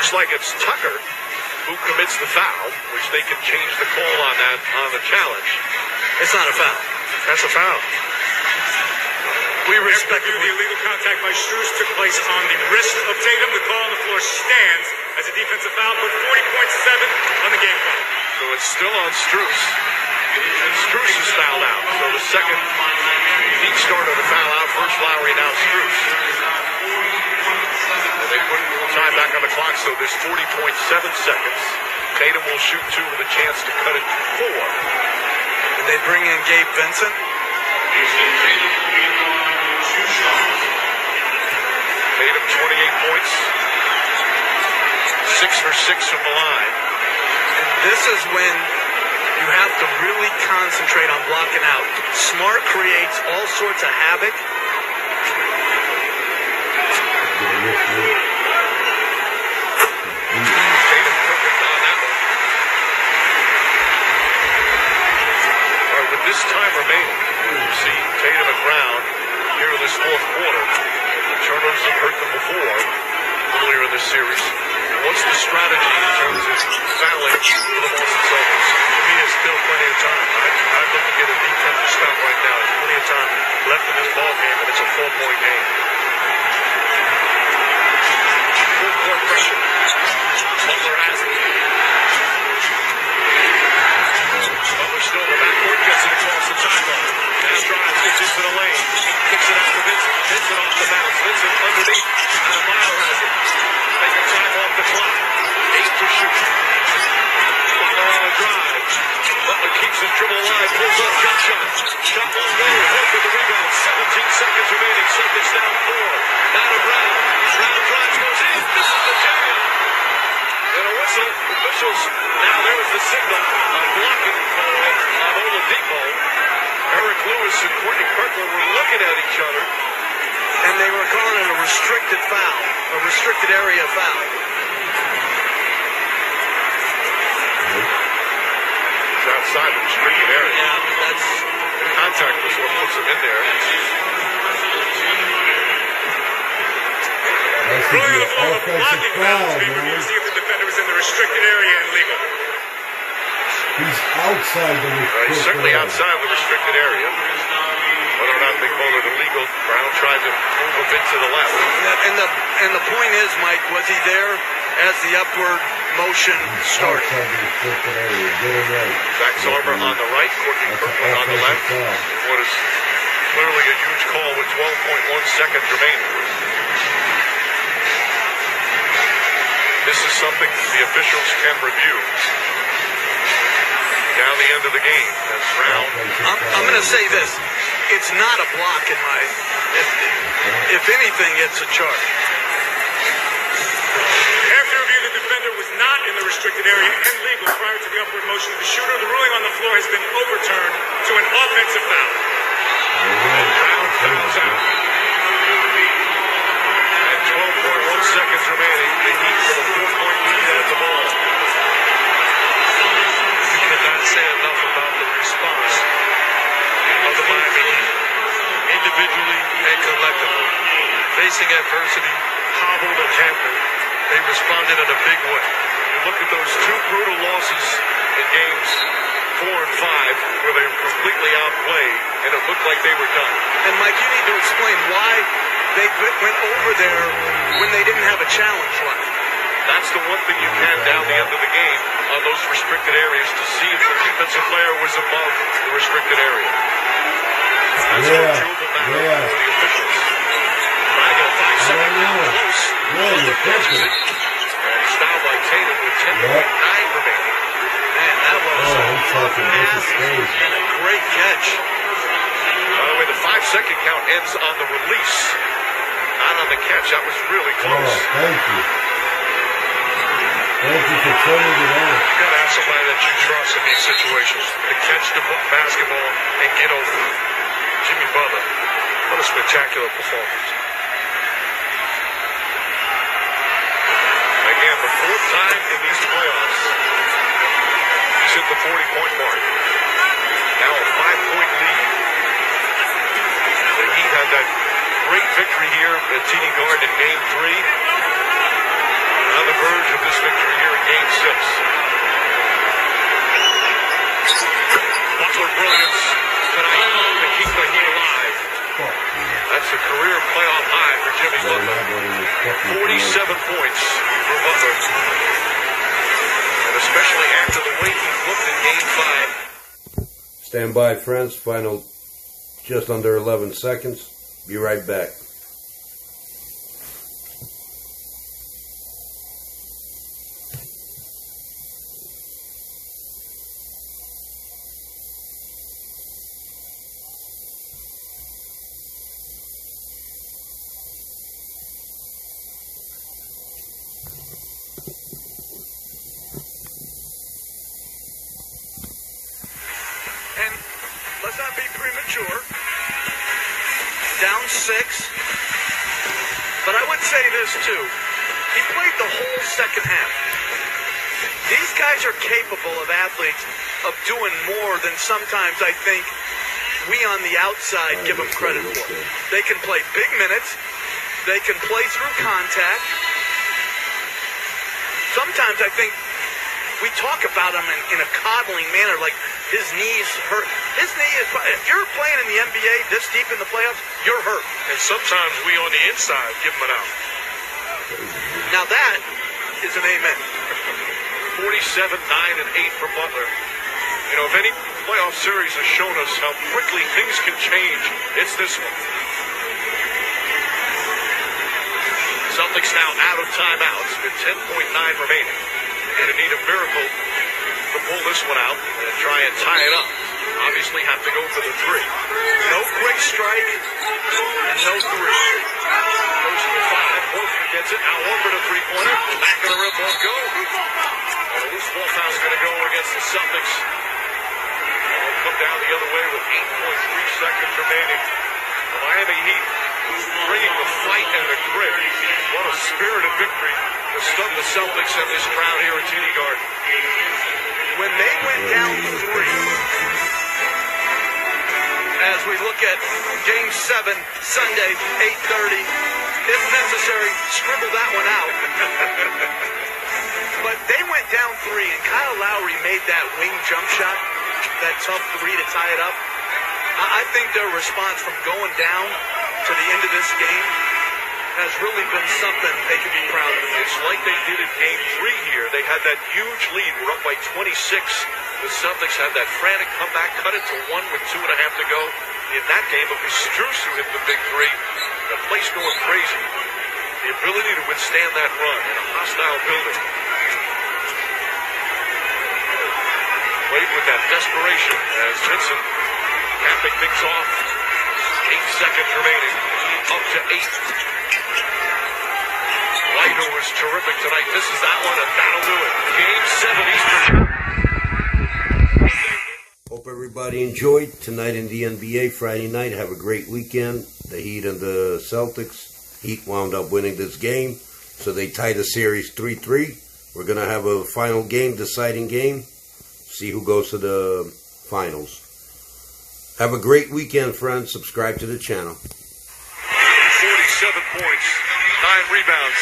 looks like it's Tucker who commits the foul, which they can change the call on that on the challenge. It's not a foul. That's a foul. We respect the illegal contact by Strus took place on the wrist of Tatum. The call on the floor stands as a defensive foul. Put 40.7 on the game clock. So it's still on Strus. And Strus is fouled out. So the second team starter to foul out. First Lowry, now Strus. And they put time back on the clock, so there's 40.7 seconds. Tatum will shoot 2 with a chance to cut it 4. And they bring in Gabe Vincent. Tatum 28 points. 6 for 6 from the line. And this is when you have to really concentrate on blocking out. Smart creates all sorts of havoc. Tatum perfect on that one. All right, with this time remaining, you see Tatum and Brown here in this fourth quarter. The turnovers have hurt them before, earlier in this series. What's the strategy in terms of fouling for the Boston Celtics? To me, there's still plenty of time. I'd look to get a defensive stop right now. There's plenty of time left in this ball game, and it's a 4-point game. Full court pressure. Butler has it. Butler still in the backcourt, gets it across the timeline. Now drives, gets into the lane. Kicks it out to Vincent. Vincent off the bounce. Vincent underneath. Adebayo has it. Taking time off the clock. 8 to shoot. Butler on a drive. Butler keeps his dribble alive. Pulls up, jump shot. Shot won't go. Hook with the rebound. 17 seconds remaining. Celtics down 4. Now to Brown. Brown drives, goes in. This is the jam. And a whistle. Officials. Now there is the signal. A blocking call on Oladipo. Eric Lewis and Courtney Kirkland were looking at each other. And they were calling it a restricted foul. A restricted area foul. It's outside the restricted area. Yeah, that's... Contact was what puts him in there. Ruling on the floor, a blocking foul is being reviewed to see if the defender is in the restricted area and legal. He's outside the restricted area. He's certainly outside the restricted area. Whether or not they call it illegal, Brown tried to move a bit to the left. And the point is, Mike, was he there as the upward motion started? Outside the restricted area. Get it right. Dax Arbor on the right, Courtney Kirkland on the left. What is clearly a huge call with 12.1 seconds remaining. This is something the officials can review down the end of the game. As Brown. I'm going to say this. It's not a block in my... If anything, it's a charge. After review, the defender was not in the restricted area and legal prior to the upward motion of the shooter. The ruling on the floor has been overturned to an offensive foul. And Brown fouls out. And 12.1 seconds remaining. The Heat with a 4-point lead at the ball. You cannot say enough about the response of the Miami Heat, individually and collectively. Facing adversity, hobbled and hampered, they responded in a big way. You look at those 2 brutal losses in games 4 and 5, where they were completely outplayed, and it looked like they were done. And Mike, you need to explain why they went over there when they didn't have a challenge left. That's the one thing you can down the end of the game on those restricted areas to see if the defensive player was above the restricted area. That's a chewable matter for the officials. Trying to get a 5-second count close. Butler catches it. And he's fouled by Tatum with 10.9 remaining. Man, that was a pass and a great catch. By the way, the 5-second count ends on the release, not on the catch. That was really close. Thank you. Thank you for turning it on. You got to have somebody that you trust in these situations to catch the basketball and get over it. Jimmy Butler, what a spectacular performance. Again, the 4th time in these playoffs, he's hit the 40-point mark. Now a 5-point lead. The Heat had that great victory here at TD Garden in Game 3. On the verge of Game 6. Butler brilliance tonight to keep the Heat alive. That's a career playoff high for Jimmy Butler. 47 points for Butler. And especially after the way he looked in Game 5. Stand by, friends. Final just under 11 seconds. Be right back. And let's not be premature. Down 6. But I would say this too. He played the whole second half. These guys are capable of athletes of doing more than sometimes I think we on the outside give them credit for. They can play big minutes. They can play through contact. Sometimes I think we talk about him in a coddling manner, like his knees hurt. His knee is, if you're playing in the NBA this deep in the playoffs, you're hurt. And sometimes we on the inside give him an out. Now that is an amen. 47, 9, and 8 for Butler. You know, if any playoff series has shown us how quickly things can change, it's this one. Celtics now out of timeouts with 10.9 remaining. Going to need a miracle to pull this one out and try and tie it up. Obviously have to go for the 3. No quick strike and no 3. Goes to 5. Horford gets it. Now over to three-pointer. Back of the rim won't go. And a loose ball foul is going to go against the Celtics. They'll come down the other way with 8.3 seconds remaining. The Miami Heat bringing the fight and the grit. What a spirited victory to stun the Celtics and this crowd here at TD Garden. When they went down 3, as we look at Game 7, Sunday, 8:30, if necessary, scribble that one out. But they went down 3, and Kyle Lowry made that wing jump shot, that tough 3 to tie it up. I think their response from going down to the end of this game has really been something they can be proud of. It's like they did in Game 3 here. They had that huge lead. We're up by 26. The Celtics had that frantic comeback, cut it to 1 with 2.5 to go. In that game, it was Strus who hit the big 3. The place going crazy. The ability to withstand that run in a hostile building. Played with that desperation as Vincent capping things off. 8 seconds remaining. Up to 8. White was terrific tonight. This is that one, and that'll do it. Game 7 Eastern. Hope everybody enjoyed tonight in the NBA. Friday night, have a great weekend. The Heat and the Celtics. Heat wound up winning this game, so they tied the series 3-3. We're going to have a final game, deciding game. See who goes to the finals. Have a great weekend, friends. Subscribe to the channel. 47 points, 9 rebounds.